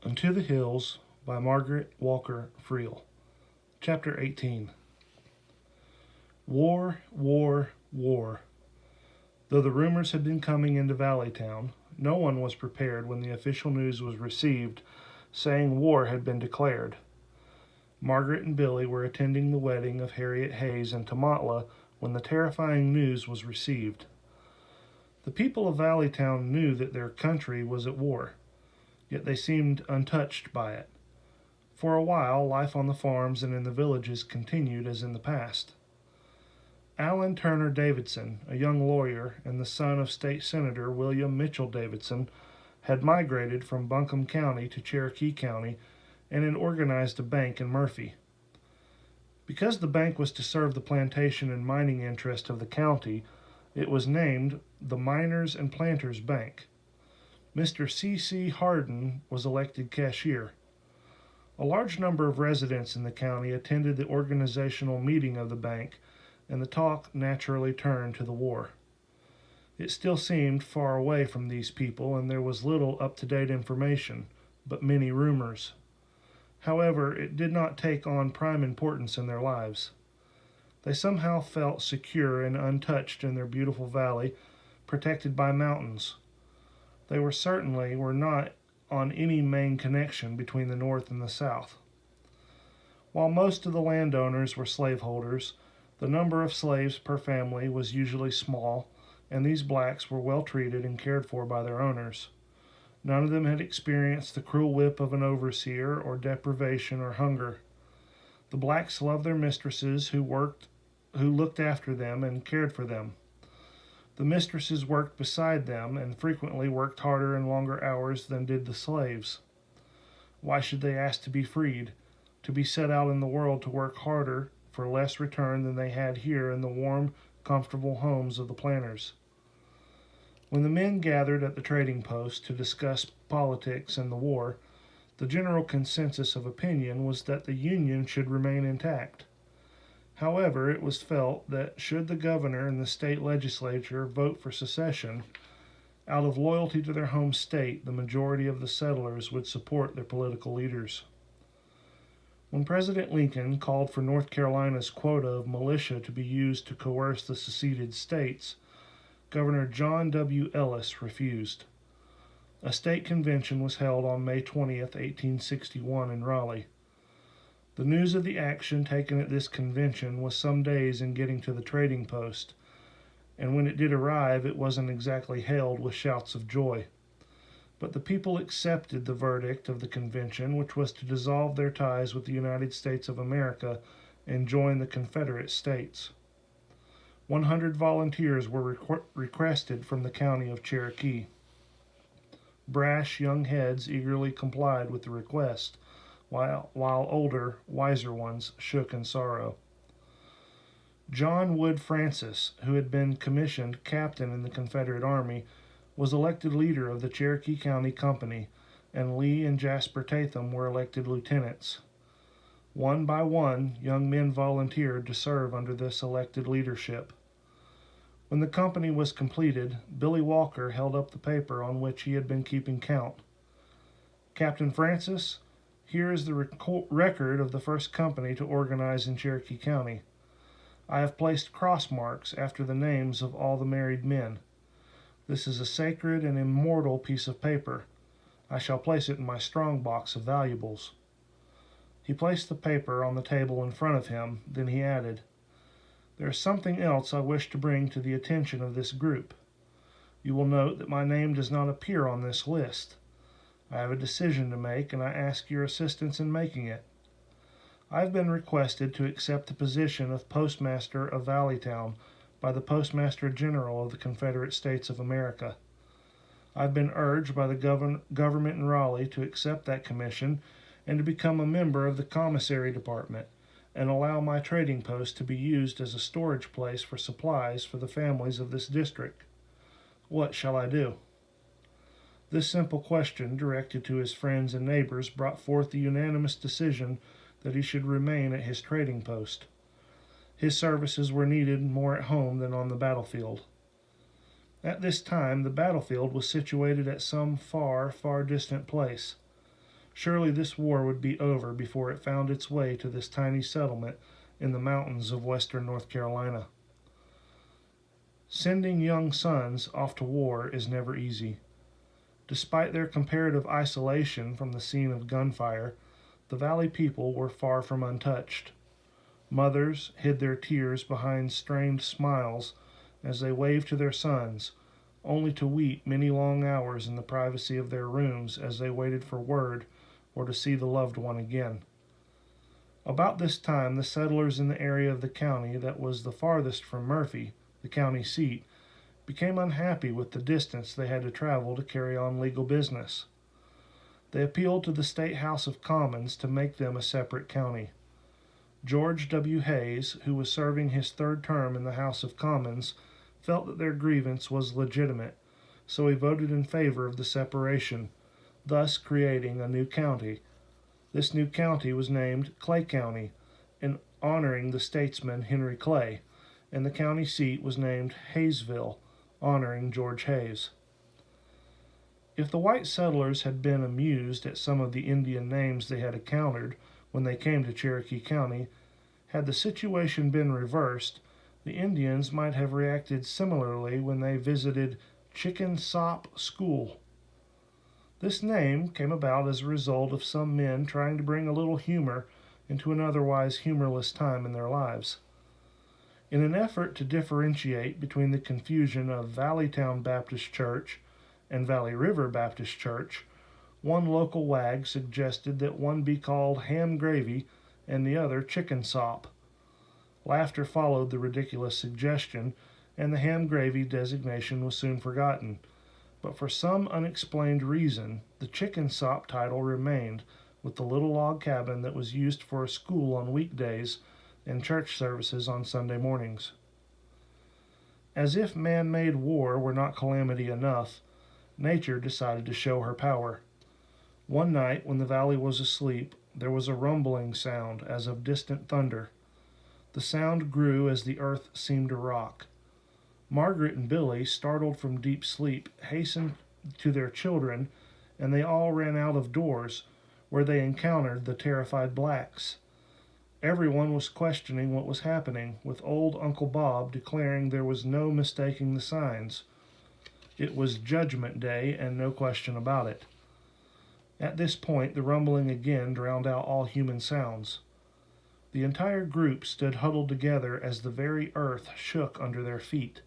Unto the Hills by Margaret Walker Freel. Chapter 18. War, war, war. Though the rumors had been coming into Valleytown, no one was prepared when the official news was received saying war had been declared. Margaret and Billy were attending the wedding of Harriet Hayes in Tamatla when the terrifying news was received. The people of Valleytown knew that their country was at war, yet they seemed untouched by it. For a while, life on the farms and in the villages continued as in the past. Allen Turner Davidson, a young lawyer and the son of State Senator William Mitchell Davidson, had migrated from Buncombe County to Cherokee County and had organized a bank in Murphy. Because the bank was to serve the plantation and mining interest of the county, it was named the Miners and Planters Bank. Mr. C.C. Hardin was elected cashier. A large number of residents in the county attended the organizational meeting of the bank, and the talk naturally turned to the war. It still seemed far away from these people, and there was little up-to-date information, but many rumors. However, it did not take on prime importance in their lives. They somehow felt secure and untouched in their beautiful valley, protected by mountains. They were not on any main connection between the North and the South. While most of the landowners were slaveholders, the number of slaves per family was usually small, and these blacks were well treated and cared for by their owners. None of them had experienced the cruel whip of an overseer or deprivation or hunger. The blacks loved their mistresses who looked after them and cared for them. The mistresses worked beside them and frequently worked harder and longer hours than did the slaves. Why should they ask to be freed, to be set out in the world to work harder for less return than they had here in the warm, comfortable homes of the planters? When the men gathered at the trading post to discuss politics and the war, the general consensus of opinion was that the Union should remain intact. However, it was felt that should the governor and the state legislature vote for secession, out of loyalty to their home state, the majority of the settlers would support their political leaders. When President Lincoln called for North Carolina's quota of militia to be used to coerce the seceded states, Governor John W. Ellis refused. A state convention was held on May 20th, 1861 in Raleigh. The news of the action taken at this convention was some days in getting to the trading post, and when it did arrive, it wasn't exactly hailed with shouts of joy. But the people accepted the verdict of the convention, which was to dissolve their ties with the United States of America and join the Confederate States. 100 volunteers were requested from the county of Cherokee. Brash young heads eagerly complied with the request, while older, wiser ones shook in sorrow. John Wood Francis, who had been commissioned captain in the Confederate Army, was elected leader of the Cherokee County Company, and Lee and Jasper Tatham were elected lieutenants. One by one, young men volunteered to serve under this elected leadership. When the company was completed, Billy Walker held up the paper on which he had been keeping count. Captain Francis, here is the record of the first company to organize in Cherokee County. I have placed cross marks after the names of all the married men. This is a sacred and immortal piece of paper. I shall place it in my strong box of valuables. He placed the paper on the table in front of him, then he added, "There is something else I wish to bring to the attention of this group. You will note that my name does not appear on this list. I have a decision to make, and I ask your assistance in making it. I have been requested to accept the position of Postmaster of Valleytown by the Postmaster General of the Confederate States of America. I have been urged by the government in Raleigh to accept that commission and to become a member of the Commissary Department and allow my trading post to be used as a storage place for supplies for the families of this district. What shall I do?" This simple question, directed to his friends and neighbors, brought forth the unanimous decision that he should remain at his trading post. His services were needed more at home than on the battlefield. At this time, the battlefield was situated at some far, far distant place. Surely this war would be over before it found its way to this tiny settlement in the mountains of western North Carolina. Sending young sons off to war is never easy. Despite their comparative isolation from the scene of gunfire, the valley people were far from untouched. Mothers hid their tears behind strained smiles as they waved to their sons, only to weep many long hours in the privacy of their rooms as they waited for word or to see the loved one again. About this time, the settlers in the area of the county that was the farthest from Murphy, the county seat, became unhappy with the distance they had to travel to carry on legal business. They appealed to the State House of Commons to make them a separate county. George W. Hayes, who was serving his third term in the House of Commons, felt that their grievance was legitimate, so he voted in favor of the separation, thus creating a new county. This new county was named Clay County, in honoring the statesman Henry Clay, and the county seat was named Hayesville, honoring George Hayes. If the white settlers had been amused at some of the Indian names they had encountered when they came to Cherokee County, had the situation been reversed, the Indians might have reacted similarly when they visited Chicken Sop School. This name came about as a result of some men trying to bring a little humor into an otherwise humorless time in their lives. In an effort to differentiate between the confusion of Valleytown Baptist Church and Valley River Baptist Church, one local wag suggested that one be called Ham Gravy and the other Chicken Sop. Laughter followed the ridiculous suggestion, and the Ham Gravy designation was soon forgotten. But for some unexplained reason, the Chicken Sop title remained, with the little log cabin that was used for a school on weekdays and church services on Sunday mornings. As if man-made war were not calamity enough, nature decided to show her power. One night, when the valley was asleep, there was a rumbling sound as of distant thunder. The sound grew as the earth seemed to rock. Margaret and Billy, startled from deep sleep, hastened to their children, and they all ran out of doors, where they encountered the terrified blacks. Everyone was questioning what was happening, with old Uncle Bob declaring there was no mistaking the signs. It was Judgment Day, and no question about it. At this point, the rumbling again drowned out all human sounds. The entire group stood huddled together as the very earth shook under their feet.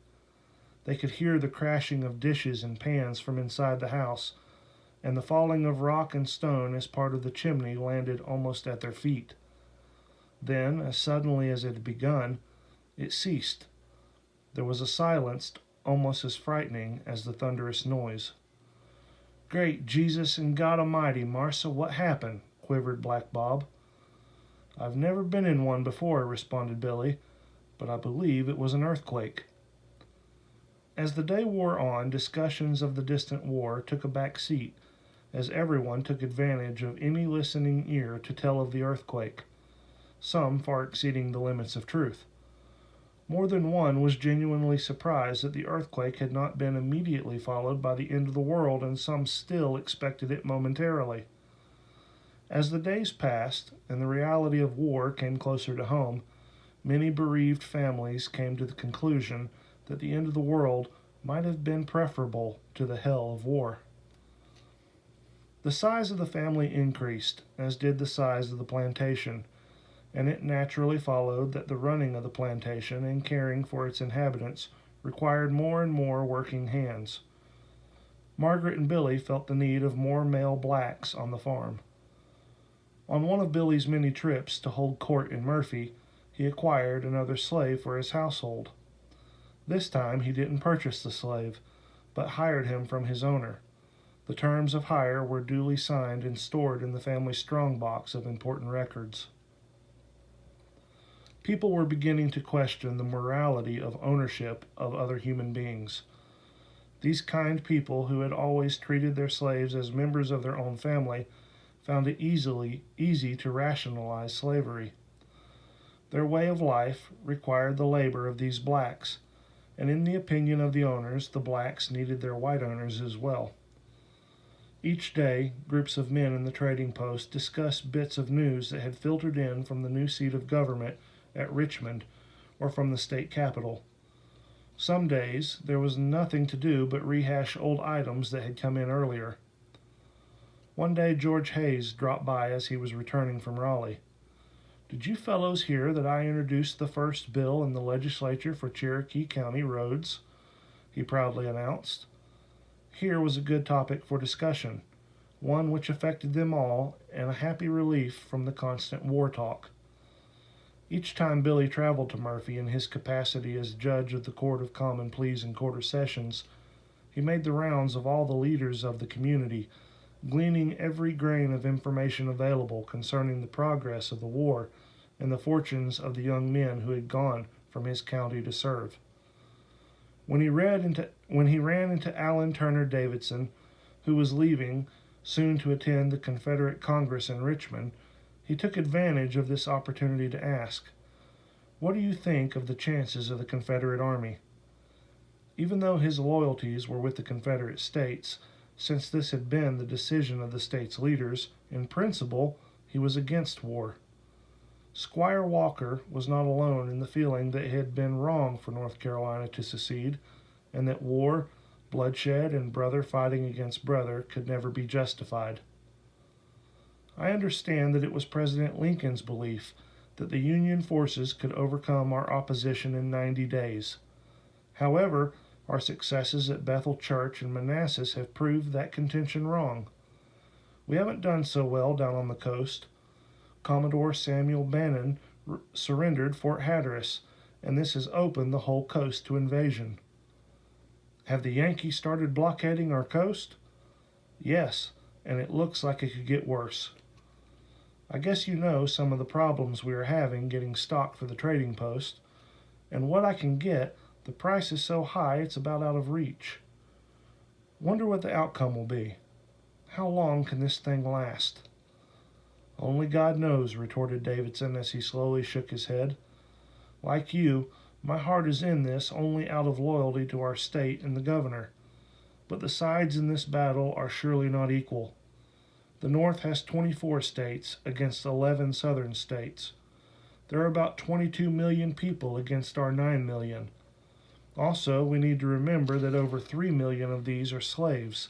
They could hear the crashing of dishes and pans from inside the house, and the falling of rock and stone as part of the chimney landed almost at their feet. Then, as suddenly as it had begun, it ceased. There was a silence almost as frightening as the thunderous noise. "Great Jesus and God Almighty, Marsa, what happened?" quivered Black Bob. "I've never been in one before," responded Billy, "but I believe it was an earthquake." As the day wore on, discussions of the distant war took a back seat, as everyone took advantage of any listening ear to tell of the earthquake, some far exceeding the limits of truth. More than one was genuinely surprised that the earthquake had not been immediately followed by the end of the world, and some still expected it momentarily. As the days passed and the reality of war came closer to home, many bereaved families came to the conclusion that the end of the world might have been preferable to the hell of war. The size of the family increased, as did the size of the plantation, and it naturally followed that the running of the plantation and caring for its inhabitants required more and more working hands. Margaret and Billy felt the need of more male blacks on the farm. On one of Billy's many trips to hold court in Murphy, he acquired another slave for his household. This time he didn't purchase the slave, but hired him from his owner. The terms of hire were duly signed and stored in the family strongbox of important records. People were beginning to question the morality of ownership of other human beings. These kind people, who had always treated their slaves as members of their own family, found it easy to rationalize slavery. Their way of life required the labor of these blacks, and in the opinion of the owners, the blacks needed their white owners as well. Each day, groups of men in the trading post discussed bits of news that had filtered in from the new seat of government at Richmond or from the state capital. Some days, there was nothing to do but rehash old items that had come in earlier. One day, George Hayes dropped by as he was returning from Raleigh. "Did you fellows hear that I introduced the first bill in the legislature for Cherokee County roads?" he proudly announced. Here was a good topic for discussion, one which affected them all, and a happy relief from the constant war talk. Each time Billy traveled to Murphy in his capacity as judge of the Court of Common Pleas and Quarter Sessions, he made the rounds of all the leaders of the community, gleaning every grain of information available concerning the progress of the war and the fortunes of the young men who had gone from his county to serve. When he ran into Allen Turner Davidson, who was leaving soon to attend the Confederate Congress in Richmond, he took advantage of this opportunity to ask, "What do you think of the chances of the Confederate Army?" Even though his loyalties were with the Confederate States, since this had been the decision of the state's leaders, in principle he was against war. Squire Walker was not alone in the feeling that it had been wrong for North Carolina to secede, and that war, bloodshed, and brother fighting against brother could never be justified. I understand that it was President Lincoln's belief that the Union forces could overcome our opposition in 90 days. However, our successes at Bethel Church and Manassas have proved that contention wrong. We haven't done so well down on the coast. Commodore Samuel Bannon surrendered Fort Hatteras, and this has opened the whole coast to invasion. Have the Yankees started blockading our coast? Yes, and it looks like it could get worse. I guess you know some of the problems we are having getting stock for the trading post, and what I can get, the price is so high it's about out of reach. Wonder what the outcome will be. How long can this thing last? Only God knows, retorted Davidson as he slowly shook his head. Like you, my heart is in this only out of loyalty to our state and the governor. But the sides in this battle are surely not equal. The North has 24 states against 11 southern states. There are about 22 million people against our 9 million. Also, we need to remember that over 3 million of these are slaves.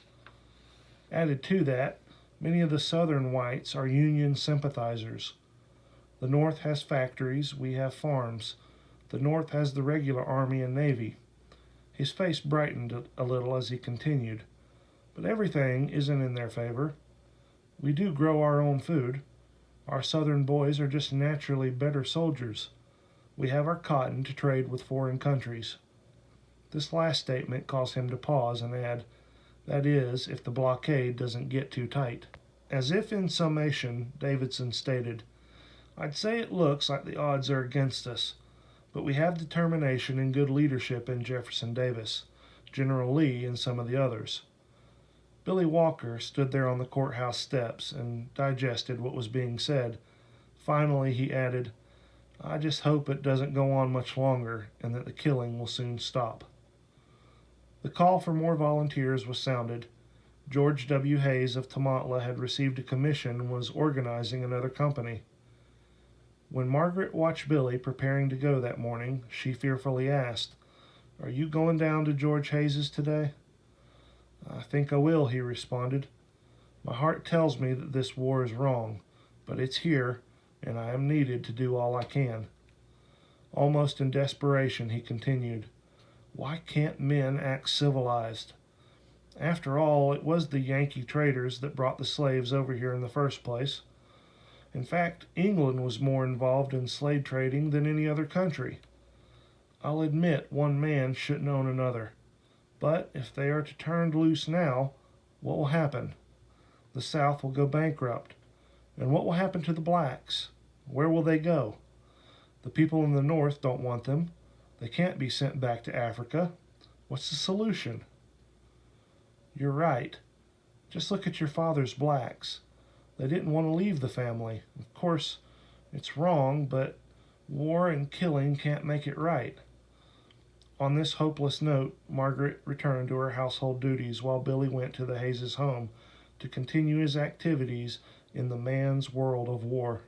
Added to that, many of the southern whites are Union sympathizers. The North has factories, we have farms. The North has the regular Army and Navy. His face brightened a little as he continued. But everything isn't in their favor. We do grow our own food. Our southern boys are just naturally better soldiers. We have our cotton to trade with foreign countries. This last statement caused him to pause and add, that is, if the blockade doesn't get too tight. As if in summation, Davidson stated, I'd say it looks like the odds are against us, but we have determination and good leadership in Jefferson Davis, General Lee, and some of the others. Billy Walker stood there on the courthouse steps and digested what was being said. Finally, he added, I just hope it doesn't go on much longer and that the killing will soon stop. The call for more volunteers was sounded. George W. Hayes of Tamatla had received a commission and was organizing another company. When Margaret watched Billy preparing to go that morning, she fearfully asked, Are you going down to George Hayes's today? I think I will, he responded. My heart tells me that this war is wrong, but it's here, and I am needed to do all I can. Almost in desperation, he continued, Why can't men act civilized? After all, it was the Yankee traders that brought the slaves over here in the first place. In fact, England was more involved in slave trading than any other country. I'll admit one man shouldn't own another. But if they are to turn loose now, what will happen? The South will go bankrupt. And what will happen to the blacks? Where will they go? The people in the North don't want them. They can't be sent back to Africa. What's the solution? You're right. Just look at your father's blacks. They didn't want to leave the family. Of course, it's wrong, but war and killing can't make it right. On this hopeless note, Margaret returned to her household duties while Billy went to the Hayes' home to continue his activities in the man's world of war.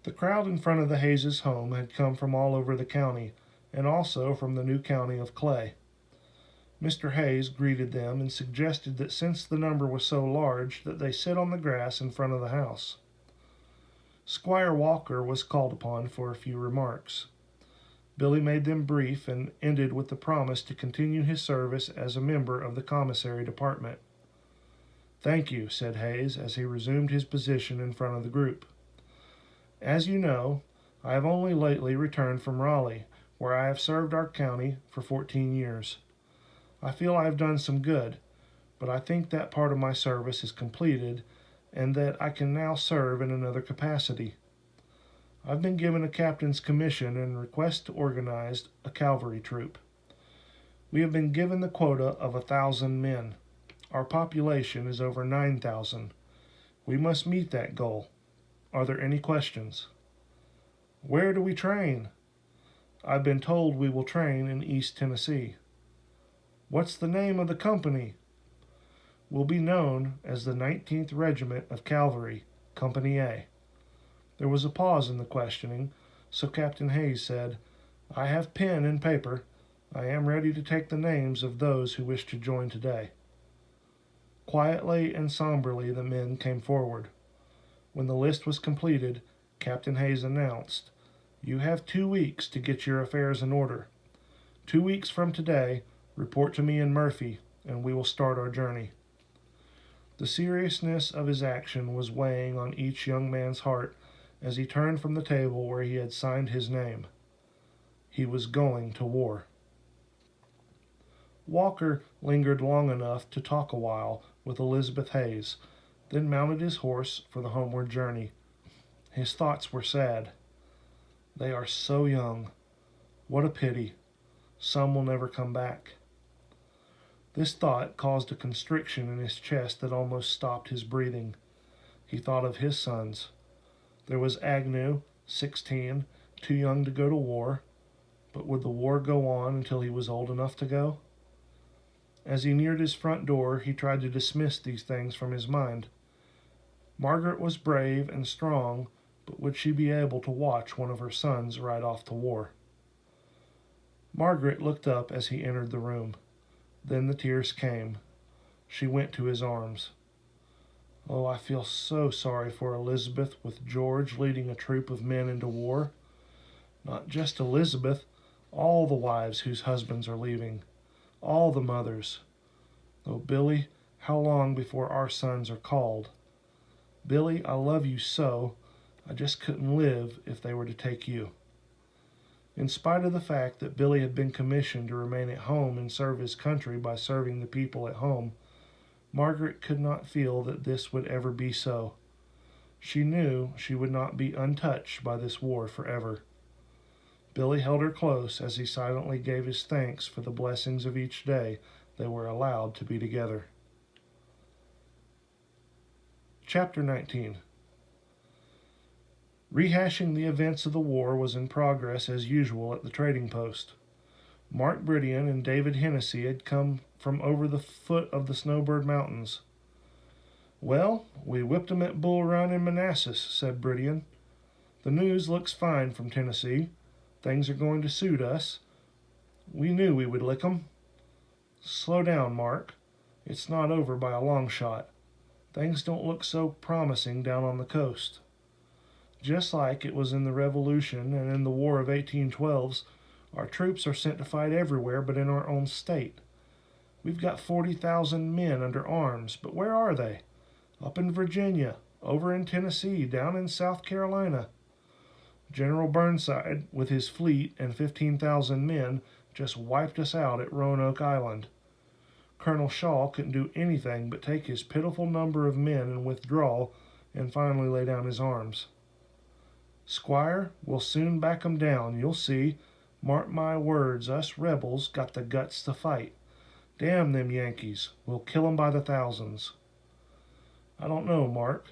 The crowd in front of the Hayes' home had come from all over the county, and also from the new county of Clay. Mr. Hayes greeted them and suggested that since the number was so large that they sit on the grass in front of the house. Squire Walker was called upon for a few remarks. Billy made them brief and ended with the promise to continue his service as a member of the commissary department. "Thank you," said Hayes as he resumed his position in front of the group. "As you know, I have only lately returned from Raleigh, where I have served our county for 14 years. I feel I have done some good, but I think that part of my service is completed and that I can now serve in another capacity. I've been given a captain's commission and request to organize a cavalry troop. We have been given the quota of 1,000 men. Our population is over 9,000. We must meet that goal. Are there any questions?" "Where do we train?" "I've been told we will train in East Tennessee." "What's the name of the company?" "Will be known as the 19th Regiment of Cavalry, Company A." There was a pause in the questioning, so Captain Hayes said, "I have pen and paper. I am ready to take the names of those who wish to join today." Quietly and somberly the men came forward. When the list was completed, Captain Hayes announced, "You have 2 weeks to get your affairs in order. 2 weeks from today, report to me in Murphy, and we will start our journey." The seriousness of his action was weighing on each young man's heart as he turned from the table where he had signed his name. He was going to war. Walker lingered long enough to talk a while with Elizabeth Hayes, then mounted his horse for the homeward journey. His thoughts were sad. They are so young. What a pity. Some will never come back. This thought caused a constriction in his chest that almost stopped his breathing. He thought of his sons. There was Agnew, 16, too young to go to war, but would the war go on until he was old enough to go? As he neared his front door, he tried to dismiss these things from his mind. Margaret was brave and strong, but would she be able to watch one of her sons ride off to war? Margaret looked up as he entered the room. Then the tears came. She went to his arms. "Oh, I feel so sorry for Elizabeth with George leading a troop of men into war. Not just Elizabeth, all the wives whose husbands are leaving. All the mothers. Oh, Billy, how long before our sons are called? Billy, I love you so. I just couldn't live if they were to take you." In spite of the fact that Billy had been commissioned to remain at home and serve his country by serving the people at home, Margaret could not feel that this would ever be so. She knew she would not be untouched by this war forever. Billy held her close as he silently gave his thanks for the blessings of each day they were allowed to be together. Chapter 19. Rehashing the events of the war was in progress as usual at the trading post. Mark Bridian and David Hennessy had come from over the foot of the Snowbird Mountains. "Well, we whipped 'em at Bull Run in Manassas," said Bridian. "The news looks fine from Tennessee. Things are going to suit us. We knew we would lick 'em." "Slow down, Mark. It's not over by a long shot. Things don't look so promising down on the coast. Just like it was in the Revolution and in the War of 1812s, our troops are sent to fight everywhere but in our own state. We've got 40,000 men under arms, but where are they? Up in Virginia, over in Tennessee, down in South Carolina. General Burnside, with his fleet and 15,000 men, just wiped us out at Roanoke Island. Colonel Shaw couldn't do anything but take his pitiful number of men and withdraw, and finally lay down his arms. Squire, we'll soon back 'em down, you'll see. Mark my words, us rebels got the guts to fight. Damn them Yankees, we'll kill 'em by the thousands." "I don't know, Mark.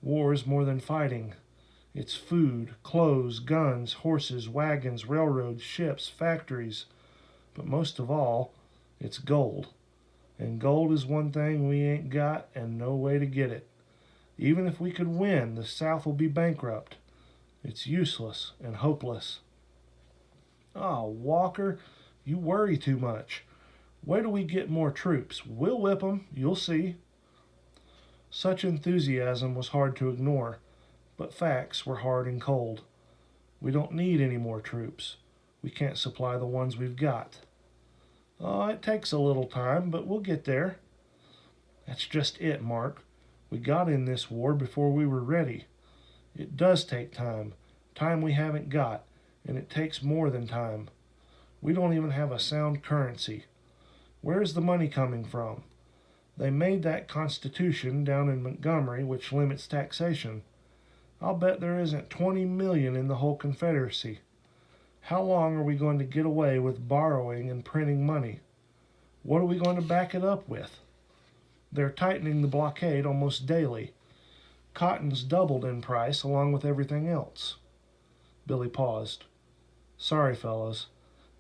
War is more than fighting. It's food, clothes, guns, horses, wagons, railroads, ships, factories. But most of all, it's gold. And gold is one thing we ain't got and no way to get it. Even if we could win, the South will be bankrupt. It's useless and hopeless." "Oh, Walker, you worry too much. Wait till we get more troops. We'll whip 'em, you'll see." Such enthusiasm was hard to ignore, but facts were hard and cold. We don't need any more troops. We can't supply the ones we've got. "Oh, it takes a little time, but we'll get there." "That's just it, Mark. We got in this war before we were ready. It does take time, time we haven't got, and it takes more than time. We don't even have a sound currency. Where's the money coming from? They made that Constitution down in Montgomery which limits taxation. I'll bet there isn't 20 million in the whole Confederacy. How long are we going to get away with borrowing and printing money? What are we going to back it up with? They're tightening the blockade almost daily. Cotton's doubled in price along with everything else." Billy paused. "Sorry, fellows.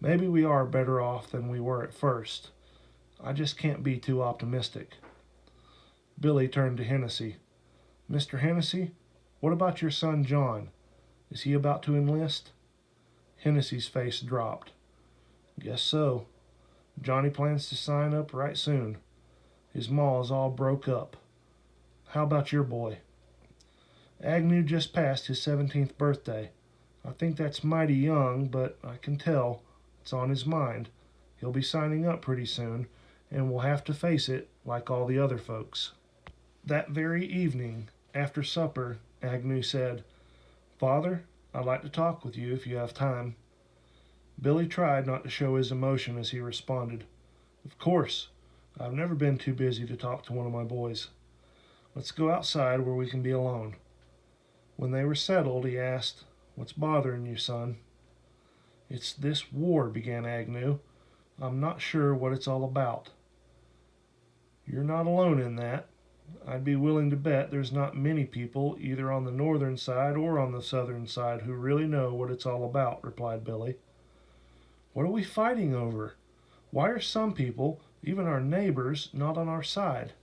Maybe we are better off than we were at first. I just can't be too optimistic." Billy turned to Hennessy. "Mr. Hennessy, what about your son John? Is he about to enlist?" Hennessy's face dropped. "Guess so. Johnny plans to sign up right soon. His ma is all broke up. How about your boy?" "Agnew just passed his 17th birthday. I think that's mighty young, but I can tell it's on his mind. He'll be signing up pretty soon, and will have to face it like all the other folks." That very evening, after supper, Agnew said, "Father, I'd like to talk with you if you have time." Billy tried not to show his emotion as he responded, "Of course. I've never been too busy to talk to one of my boys. Let's go outside where we can be alone." When they were settled, he asked, "What's bothering you, son?" "It's this war," began Agnew. "I'm not sure what it's all about." "You're not alone in that. I'd be willing to bet there's not many people, either on the northern side or on the southern side, who really know what it's all about," replied Billy. "What are we fighting over? Why are some people, even our neighbors, not on our side?"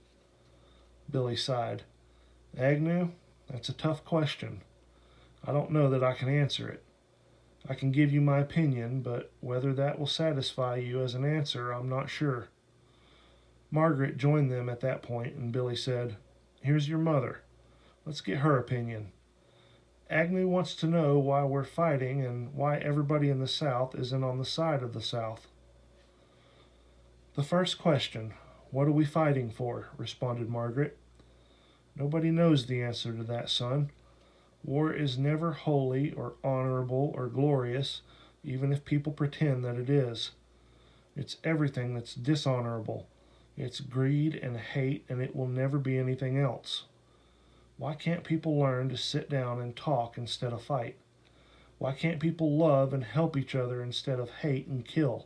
Billy sighed. "Agnew, that's a tough question. I don't know that I can answer it. I can give you my opinion, but whether that will satisfy you as an answer, I'm not sure." Margaret joined them at that point, and Billy said, "Here's your mother. Let's get her opinion. Agnew wants to know why we're fighting and why everybody in the South isn't on the side of the South." "The first question, what are we fighting for?" responded Margaret. "Nobody knows the answer to that, son. War is never holy or honorable or glorious, even if people pretend that it is. It's everything that's dishonorable. It's greed and hate, and it will never be anything else. Why can't people learn to sit down and talk instead of fight? Why can't people love and help each other instead of hate and kill?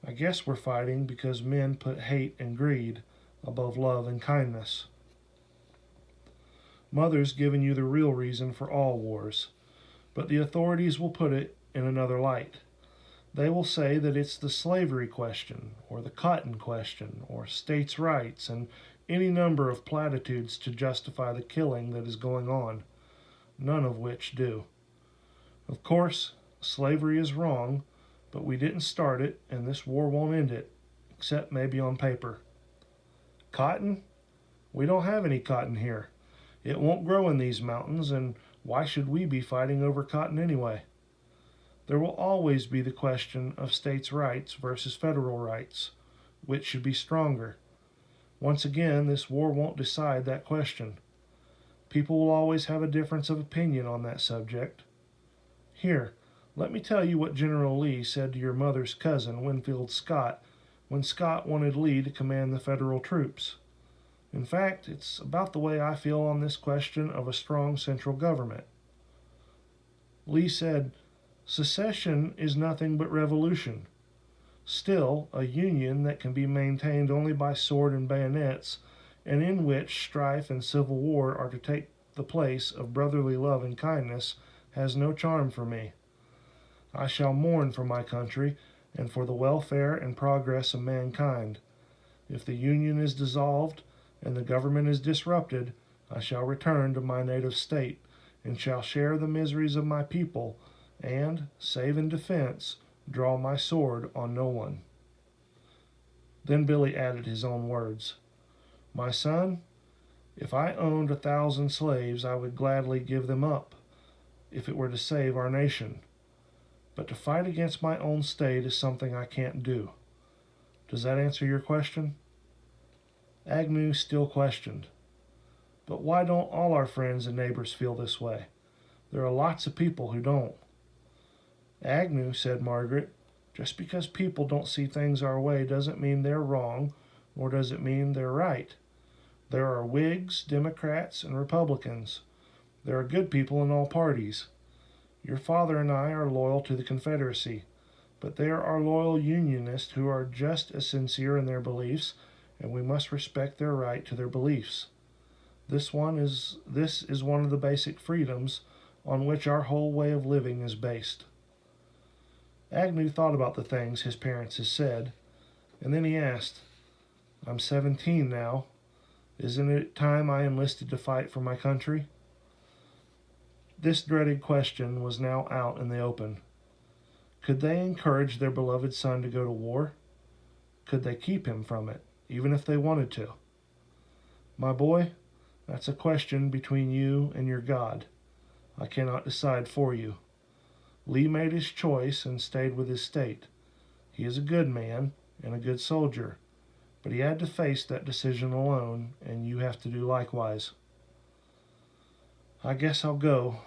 I guess we're fighting because men put hate and greed above love and kindness. Mother's given you the real reason for all wars, but the authorities will put it in another light. They will say that it's the slavery question, or the cotton question, or states' rights, and any number of platitudes to justify the killing that is going on, none of which do. Of course, slavery is wrong, but we didn't start it, and this war won't end it, except maybe on paper. Cotton? We don't have any cotton here. It won't grow in these mountains, and why should we be fighting over cotton anyway? There will always be the question of states' rights versus federal rights. Which should be stronger? Once again, this war won't decide that question. People will always have a difference of opinion on that subject. Here, let me tell you what General Lee said to your mother's cousin, Winfield Scott, when Scott wanted Lee to command the federal troops. In fact, it's about the way I feel on this question of a strong central government. Lee said, "Secession is nothing but revolution. Still, a union that can be maintained only by sword and bayonets, and in which strife and civil war are to take the place of brotherly love and kindness, has no charm for me. I shall mourn for my country and for the welfare and progress of mankind. If the Union is dissolved and the government is disrupted, I shall return to my native state, and shall share the miseries of my people, and, save in defense, draw my sword on no one." Then Billy added his own words. "My son, if I owned 1,000 slaves, I would gladly give them up, if it were to save our nation. But to fight against my own state is something I can't do. Does that answer your question?" Agnew still questioned. "But why don't all our friends and neighbors feel this way? There are lots of people who don't." "Agnew," said Margaret, "just because people don't see things our way doesn't mean they're wrong, nor does it mean they're right. There are Whigs, Democrats, and Republicans. There are good people in all parties. Your father and I are loyal to the Confederacy, but there are loyal Unionists who are just as sincere in their beliefs, and we must respect their right to their beliefs. This is one of the basic freedoms on which our whole way of living is based." Agnew thought about the things his parents had said, and then he asked, "I'm 17 now. Isn't it time I enlisted to fight for my country?" This dreaded question was now out in the open. Could they encourage their beloved son to go to war? Could they keep him from it, even if they wanted to? "My boy, that's a question between you and your God. I cannot decide for you. Lee made his choice and stayed with his state. He is a good man and a good soldier, but he had to face that decision alone, and you have to do likewise." "I guess I'll go.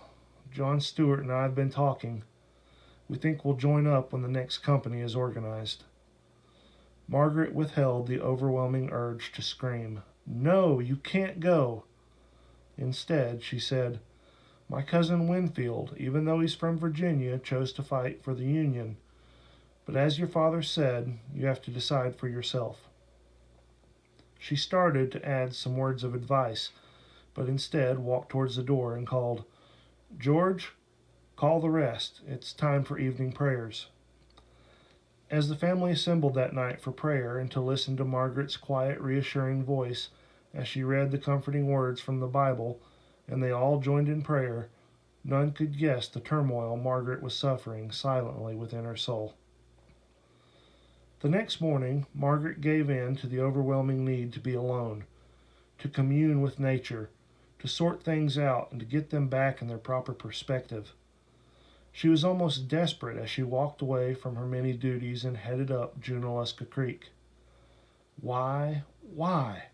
John Stewart and I have been talking. We think we'll join up when the next company is organized." Margaret withheld the overwhelming urge to scream, "No, you can't go." Instead, she said, "My cousin Winfield, even though he's from Virginia, chose to fight for the Union. But as your father said, you have to decide for yourself." She started to add some words of advice, but instead walked towards the door and called, "George, call the rest. It's time for evening prayers." As the family assembled that night for prayer and to listen to Margaret's quiet, reassuring voice as she read the comforting words from the Bible, and they all joined in prayer, none could guess the turmoil Margaret was suffering silently within her soul. The next morning, Margaret gave in to the overwhelming need to be alone, to commune with nature, to sort things out and to get them back in their proper perspective. She was almost desperate as she walked away from her many duties and headed up Junaluska Creek. Why? Why?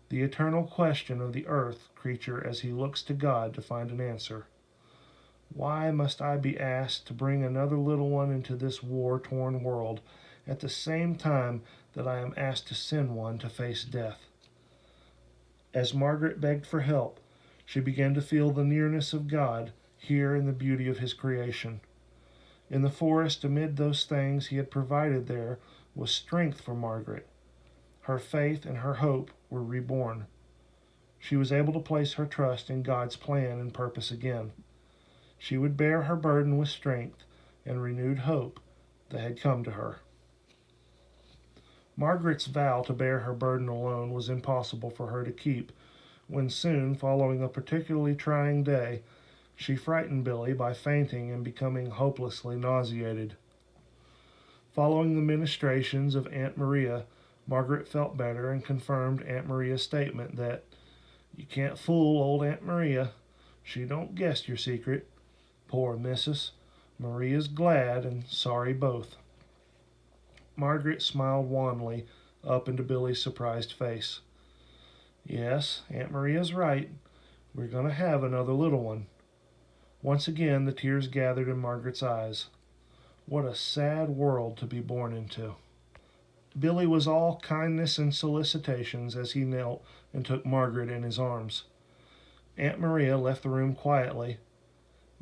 The eternal question of the earth creature as he looks to God to find an answer. Why must I be asked to bring another little one into this war-torn world at the same time that I am asked to send one to face death? As Margaret begged for help, she began to feel the nearness of God here in the beauty of his creation. In the forest, amid those things he had provided there, was strength for Margaret. Her faith and her hope were reborn. She was able to place her trust in God's plan and purpose again. She would bear her burden with strength and renewed hope that had come to her. Margaret's vow to bear her burden alone was impossible for her to keep, when soon, following a particularly trying day, she frightened Billy by fainting and becoming hopelessly nauseated. Following the ministrations of Aunt Maria, Margaret felt better and confirmed Aunt Maria's statement that, "You can't fool old Aunt Maria. She don't guess your secret. Poor missus. Maria's glad and sorry both." Margaret smiled wanly up into Billy's surprised face. "Yes, Aunt Maria's right. We're going to have another little one." Once again the tears gathered in Margaret's eyes. What a sad world to be born into. Billy was all kindness and solicitations as he knelt and took Margaret in his arms. Aunt Maria left the room quietly.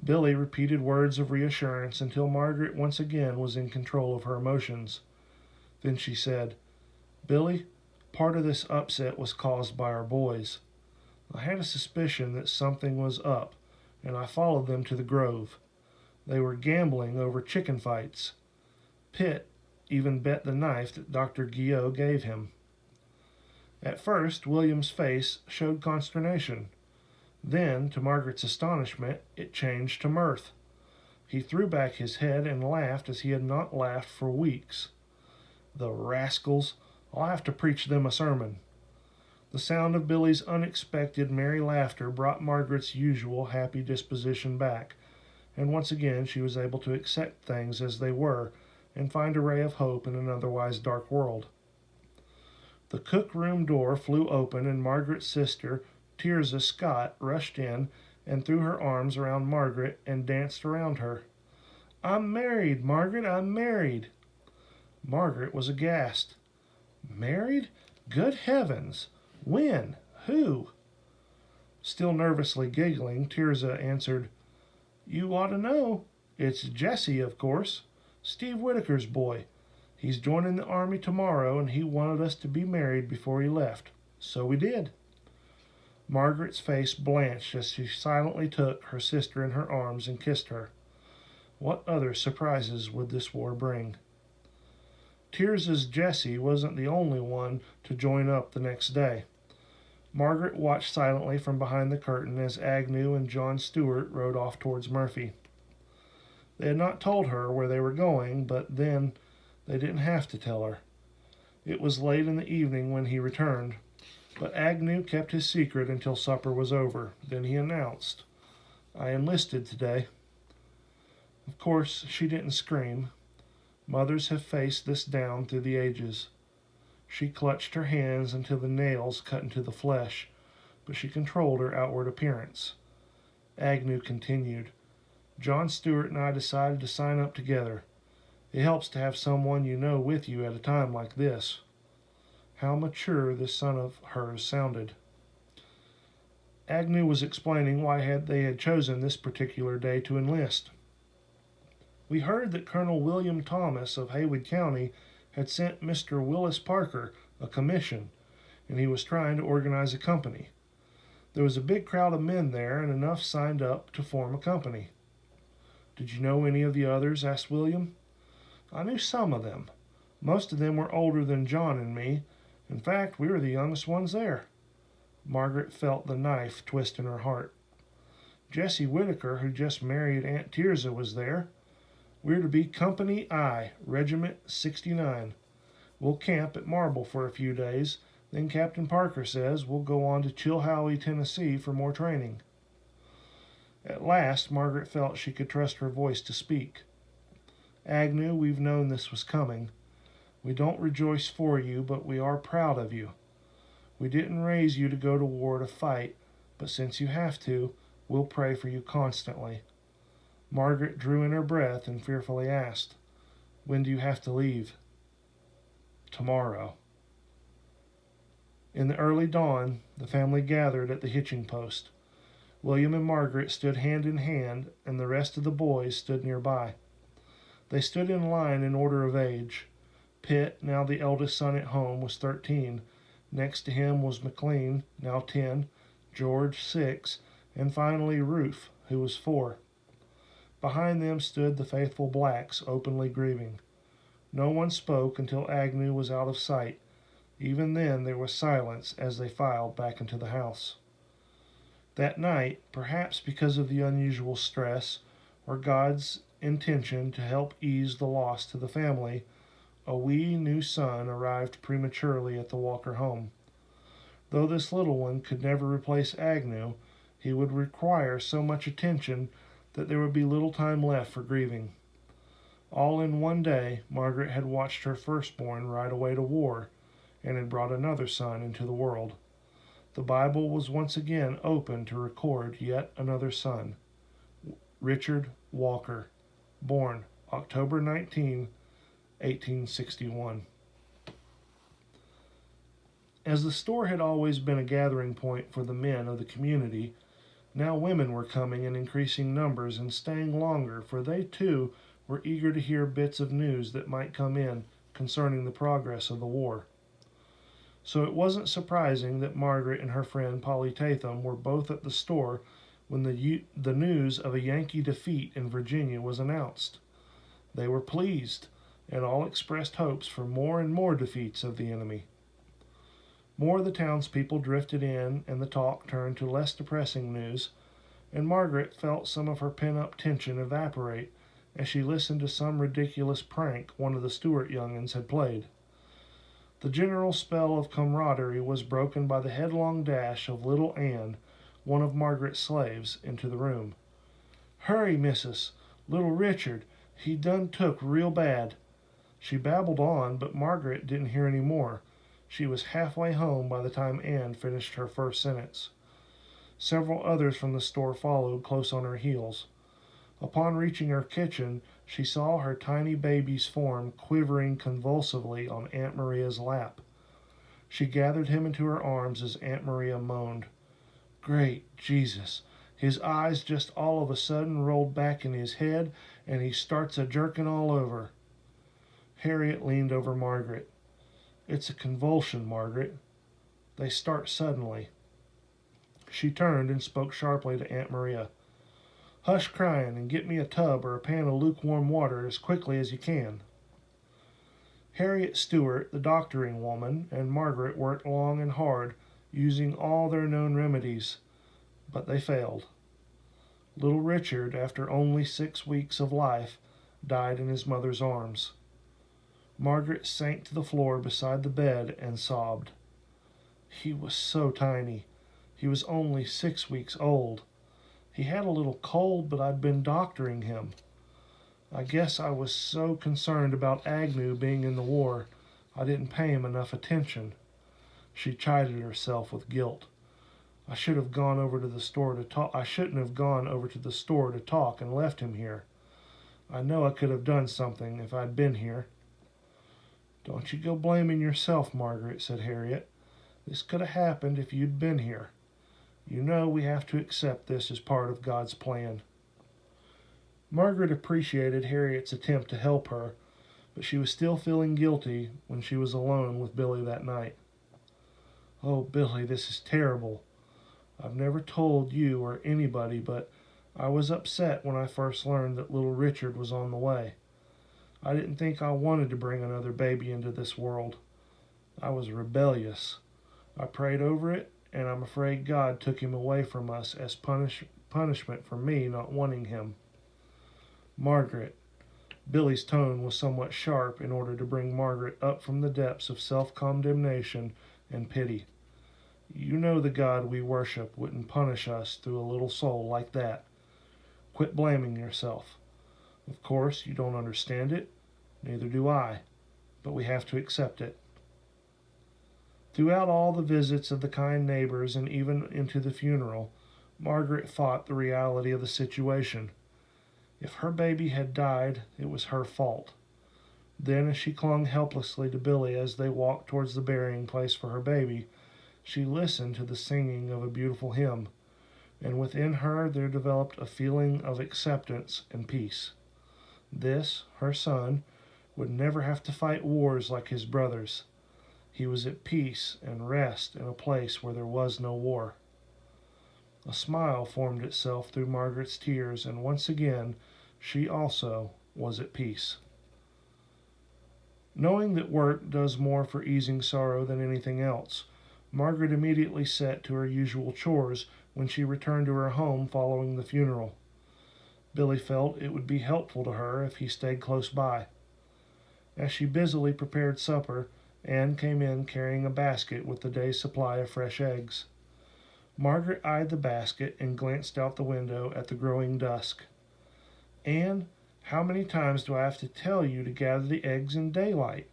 Billy repeated words of reassurance until Margaret once again was in control of her emotions. Then she said, "Billy, part of this upset was caused by our boys. I had a suspicion that something was up, and I followed them to the grove. They were gambling over chicken fights. Pitt even bet the knife that Dr. Guillot gave him. At first, William's face showed consternation. Then, to Margaret's astonishment, it changed to mirth. He threw back his head and laughed as he had not laughed for weeks. The rascals! I'll have to preach them a sermon. The sound of Billy's unexpected merry laughter brought Margaret's usual happy disposition back, and once again she was able to accept things as they were and find a ray of hope in an otherwise dark world. The cook room door flew open, and Margaret's sister, Tirzah Scott, rushed in and threw her arms around Margaret and danced around her. "I'm married, Margaret, I'm married." Margaret was aghast. Married? Good heavens! When? Who? Still nervously giggling, Tirzah answered, "You ought to know. It's Jesse, of course. Steve Whitaker's boy. He's joining the army tomorrow, and he wanted us to be married before he left. So we did." Margaret's face blanched as she silently took her sister in her arms and kissed her. What other surprises would this war bring? Tirzah's Jesse wasn't the only one to join up the next day. Margaret watched silently from behind the curtain as Agnew and John Stewart rode off towards Murphy. They had not told her where they were going, but then they didn't have to tell her. It was late in the evening when he returned, but Agnew kept his secret until supper was over. Then he announced, "I enlisted today." Of course, she didn't scream. Mothers have faced this down through the ages. She clutched her hands until the nails cut into the flesh, but she controlled her outward appearance. Agnew continued, "John Stewart and I decided to sign up together. It helps to have someone you know with you at a time like this." How mature this son of hers sounded. Agnew was explaining why they had chosen this particular day to enlist. "We heard that Colonel William Thomas of Haywood County had sent Mr. Willis Parker a commission, and he was trying to organize a company. There was a big crowd of men there, and enough signed up to form a company." "Did you know any of the others?" asked William. "I knew some of them. Most of them were older than John and me. In fact, we were the youngest ones there." Margaret felt the knife twist in her heart. "Jesse Whitaker, who just married Aunt Tirzah, was there. We're to be Company I, Regiment 69. We'll camp at Marble for a few days, then Captain Parker says we'll go on to Chilhowie, Tennessee for more training." At last, Margaret felt she could trust her voice to speak. "Agnew, we've known this was coming. We don't rejoice for you, but we are proud of you. We didn't raise you to go to war to fight, but since you have to, we'll pray for you constantly." Margaret drew in her breath and fearfully asked, "When do you have to leave?" "Tomorrow." In the early dawn, the family gathered at the hitching post. William and Margaret stood hand in hand, and the rest of the boys stood nearby. They stood in line in order of age. Pitt, now the eldest son at home, was 13. Next to him was McLean, now 10, George, 6, and finally Ruth, who was 4. Behind them stood the faithful blacks, openly grieving. No one spoke until Agnew was out of sight. Even then there was silence as they filed back into the house. That night, perhaps because of the unusual stress, or God's intention to help ease the loss to the family, a wee new son arrived prematurely at the Walker home. Though this little one could never replace Agnew, he would require so much attention that there would be little time left for grieving. All in one day, Margaret had watched her firstborn ride away to war, and had brought another son into the world. The Bible was once again open to record yet another son, Richard Walker, born October 19, 1861. As the store had always been a gathering point for the men of the community, now women were coming in increasing numbers and staying longer, for they too were eager to hear bits of news that might come in concerning the progress of the war. So it wasn't surprising that Margaret and her friend Polly Tatham were both at the store when the news of a Yankee defeat in Virginia was announced. They were pleased, and all expressed hopes for more and more defeats of the enemy. More of the townspeople drifted in, and the talk turned to less depressing news, and Margaret felt some of her pent-up tension evaporate as she listened to some ridiculous prank one of the Stewart young'uns had played. The general spell of camaraderie was broken by the headlong dash of little Anne, one of Margaret's slaves, into the room. "Hurry, missus! Little Richard, he done took real bad." She babbled on, but Margaret didn't hear any more. She was halfway home by the time Anne finished her first sentence. Several others from the store followed close on her heels. Upon reaching her kitchen, she saw her tiny baby's form quivering convulsively on Aunt Maria's lap. She gathered him into her arms as Aunt Maria moaned. "Great Jesus! His eyes just all of a sudden rolled back in his head, and he starts a jerking all over." Harriet leaned over Margaret. "It's a convulsion, Margaret. They start suddenly." She turned and spoke sharply to Aunt Maria. "Hush crying and get me a tub or a pan of lukewarm water as quickly as you can." Harriet Stewart, the doctoring woman, and Margaret worked long and hard, using all their known remedies, but they failed. Little Richard, after only 6 weeks of life, died in his mother's arms. Margaret sank to the floor beside the bed and sobbed. He was so tiny. He was only 6 weeks old. He had a little cold, but I'd been doctoring him. I guess I was so concerned about Agnew being in the war, I didn't pay him enough attention. She chided herself with guilt. I should have gone over to the store to talk. I shouldn't have gone over to the store to talk and left him here. I know I could have done something if I'd been here. "Don't you go blaming yourself, Margaret," said Harriet. "This could have happened if you'd been here. You know we have to accept this as part of God's plan." Margaret appreciated Harriet's attempt to help her, but she was still feeling guilty when she was alone with Billy that night. "Oh, Billy, this is terrible. I've never told you or anybody, but I was upset when I first learned that little Richard was on the way. I didn't think I wanted to bring another baby into this world. I was rebellious. I prayed over it, and I'm afraid God took him away from us as punishment for me not wanting him. Margaret." Billy's tone was somewhat sharp in order to bring Margaret up from the depths of self-condemnation and pity. "You know the God we worship wouldn't punish us through a little soul like that. Quit blaming yourself. Of course, you don't understand it, neither do I, but we have to accept it." Throughout all the visits of the kind neighbors and even into the funeral, Margaret fought the reality of the situation. If her baby had died, it was her fault. Then, as she clung helplessly to Billy as they walked towards the burying place for her baby, she listened to the singing of a beautiful hymn, and within her there developed a feeling of acceptance and peace. This, her son, would never have to fight wars like his brothers. He was at peace and rest in a place where there was no war. A smile formed itself through Margaret's tears, and once again she also was at peace. Knowing that work does more for easing sorrow than anything else, Margaret immediately set to her usual chores when she returned to her home following the funeral. Billy felt it would be helpful to her if he stayed close by. As she busily prepared supper, Anne came in carrying a basket with the day's supply of fresh eggs. Margaret eyed the basket and glanced out the window at the growing dusk. "Anne, how many times do I have to tell you to gather the eggs in daylight?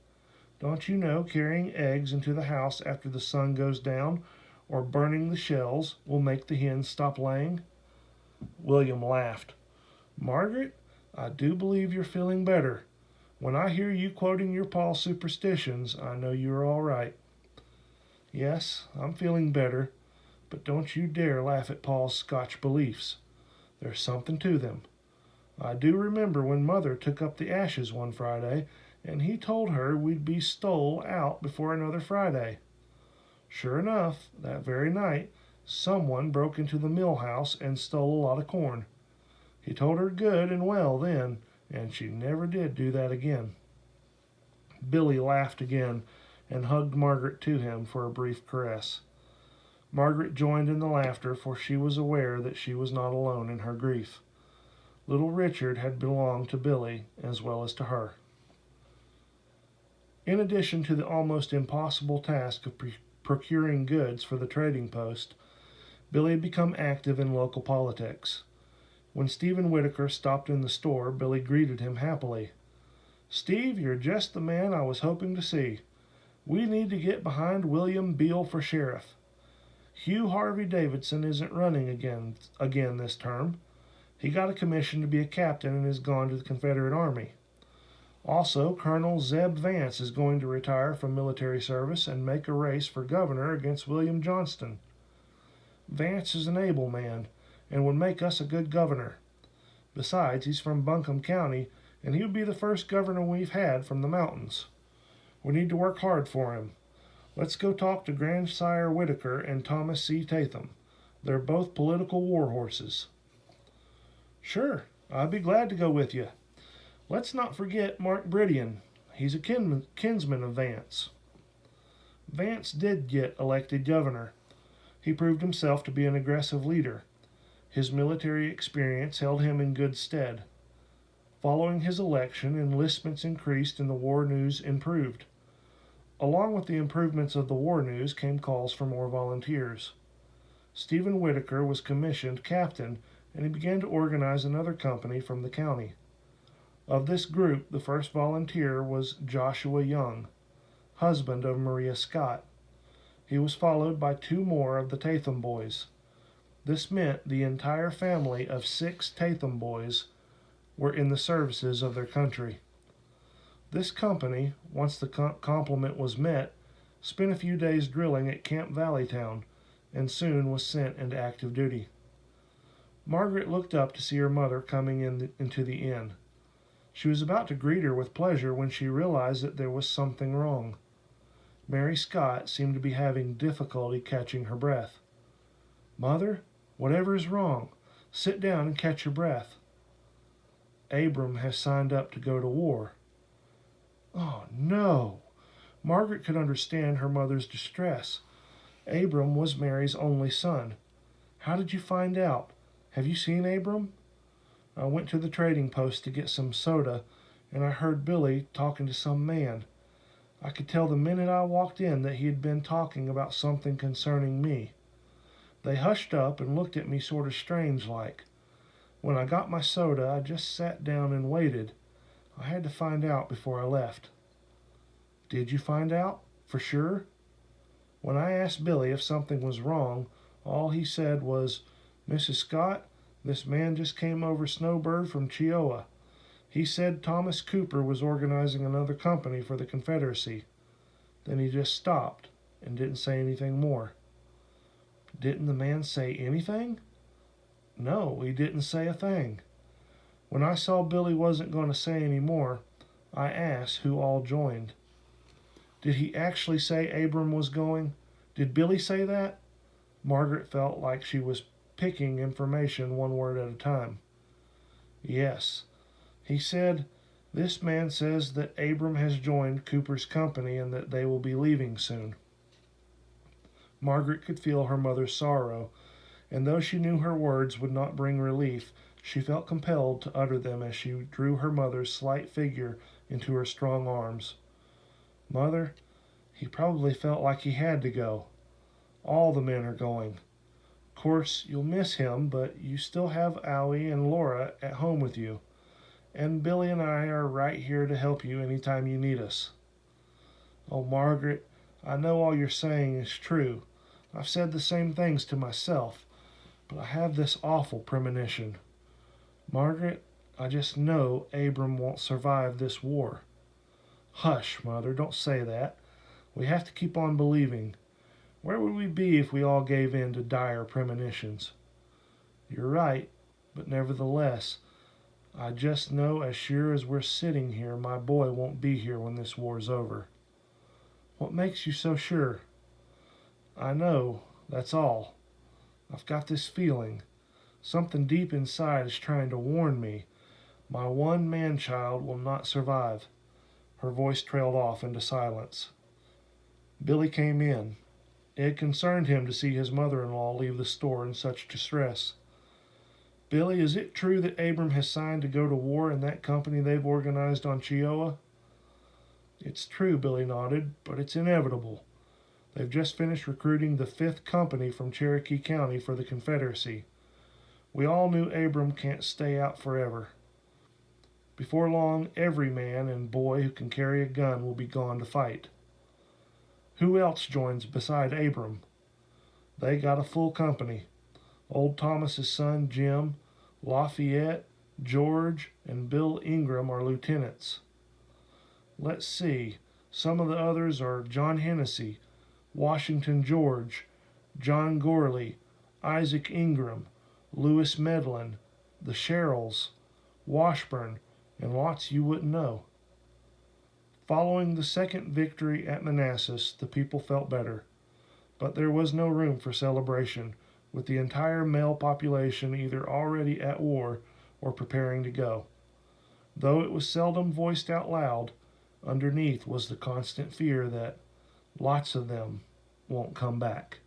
Don't you know carrying eggs into the house after the sun goes down, or burning the shells, will make the hens stop laying?" William laughed. "Margaret, I do believe you're feeling better. When I hear you quoting your Pa's superstitions, I know you're all right." "Yes, I'm feeling better, but don't you dare laugh at Pa's Scotch beliefs. There's something to them. I do remember when Mother took up the ashes one Friday, and he told her we'd be stole out before another Friday. Sure enough, that very night, someone broke into the mill house and stole a lot of corn. He told her good and well then, and she never did do that again." Billy laughed again, and hugged Margaret to him for a brief caress. Margaret joined in the laughter, for she was aware that she was not alone in her grief. Little Richard had belonged to Billy as well as to her. In addition to the almost impossible task of procuring goods for the trading post, Billy had become active in local politics. When Stephen Whitaker stopped in the store, Billy greeted him happily. "Steve, you're just the man I was hoping to see. We need to get behind William Beale for sheriff. Hugh Harvey Davidson isn't running again this term. He got a commission to be a captain and is gone to the Confederate Army. Also, Colonel Zeb Vance is going to retire from military service and make a race for governor against William Johnston. Vance is an able man and would make us a good governor. Besides, he's from Buncombe County, and he would be the first governor we've had from the mountains. We need to work hard for him. Let's go talk to Grandsire Whitaker and Thomas C. Tatham. They're both political war horses." "Sure, I'd be glad to go with you. Let's not forget Mark Brittian. He's a kinsman of Vance." Vance did get elected governor. He proved himself to be an aggressive leader. His military experience held him in good stead. Following his election, enlistments increased and the war news improved. Along with the improvements of the war news came calls for more volunteers. Stephen Whitaker was commissioned captain, and he began to organize another company from the county. Of this group, the first volunteer was Joshua Young, husband of Maria Scott. He was followed by 2 more of the Tatham boys. This meant the entire family of 6 Tatham boys were in the services of their country. This company, once the complement was met, spent a few days drilling at Camp Valleytown and soon was sent into active duty. Margaret looked up to see her mother coming into the inn. She was about to greet her with pleasure when she realized that there was something wrong. Mary Scott seemed to be having difficulty catching her breath. "Mother, whatever is wrong? Sit down and catch your breath." "Abram has signed up to go to war." "Oh, no!" Margaret could understand her mother's distress. Abram was Mary's only son. "How did you find out? Have you seen Abram?" "I went to the trading post to get some soda, and I heard Billy talking to some man. I could tell the minute I walked in that he had been talking about something concerning me. They hushed up and looked at me sort of strange like. When I got my soda, I just sat down and waited. I had to find out before I left." "Did you find out? For sure?" "When I asked Billy if something was wrong, all he said was, 'Mrs. Scott, this man just came over Snowbird from Chiowa. He said Thomas Cooper was organizing another company for the Confederacy.' Then he just stopped and didn't say anything more." "Didn't the man say anything?" "No, he didn't say a thing. When I saw Billy wasn't going to say any more, I asked who all joined." "Did he actually say Abram was going? Did Billy say that?" Margaret felt like she was picking information one word at a time. "Yes. He said, 'This man says that Abram has joined Cooper's company and that they will be leaving soon.'" Margaret could feel her mother's sorrow, and though she knew her words would not bring relief, she felt compelled to utter them as she drew her mother's slight figure into her strong arms. "Mother, he probably felt like he had to go. All the men are going. Of course, you'll miss him, but you still have Allie and Laura at home with you. And Billy and I are right here to help you anytime you need us." "Oh, Margaret, I know all you're saying is true. I've said the same things to myself, but I have this awful premonition. Margaret, I just know Abram won't survive this war." "Hush, Mother, don't say that. We have to keep on believing. Where would we be if we all gave in to dire premonitions?" "You're right, but nevertheless, I just know as sure as we're sitting here, my boy won't be here when this war's over." "What makes you so sure?" "I know, that's all. I've got this feeling. Something deep inside is trying to warn me. My one man-child will not survive." Her voice trailed off into silence. Billy came in. It had concerned him to see his mother-in-law leave the store in such distress. "Billy, is it true that Abram has signed to go to war in that company they've organized on Chioa?" "It's true," Billy nodded, "but it's inevitable. They've just finished recruiting the 5th Company from Cherokee County for the Confederacy. We all knew Abram can't stay out forever. Before long, every man and boy who can carry a gun will be gone to fight." "Who else joins beside Abram?" "They got a full company. Old Thomas's son, Jim, Lafayette, George, and Bill Ingram are lieutenants. Let's see, some of the others are John Hennessy, Washington George, John Gorley, Isaac Ingram, Lewis Medlin, the Sherrills, Washburn, and lots you wouldn't know." Following the second victory at Manassas, the people felt better, but there was no room for celebration, with the entire male population either already at war or preparing to go. Though it was seldom voiced out loud, underneath was the constant fear that lots of them won't come back.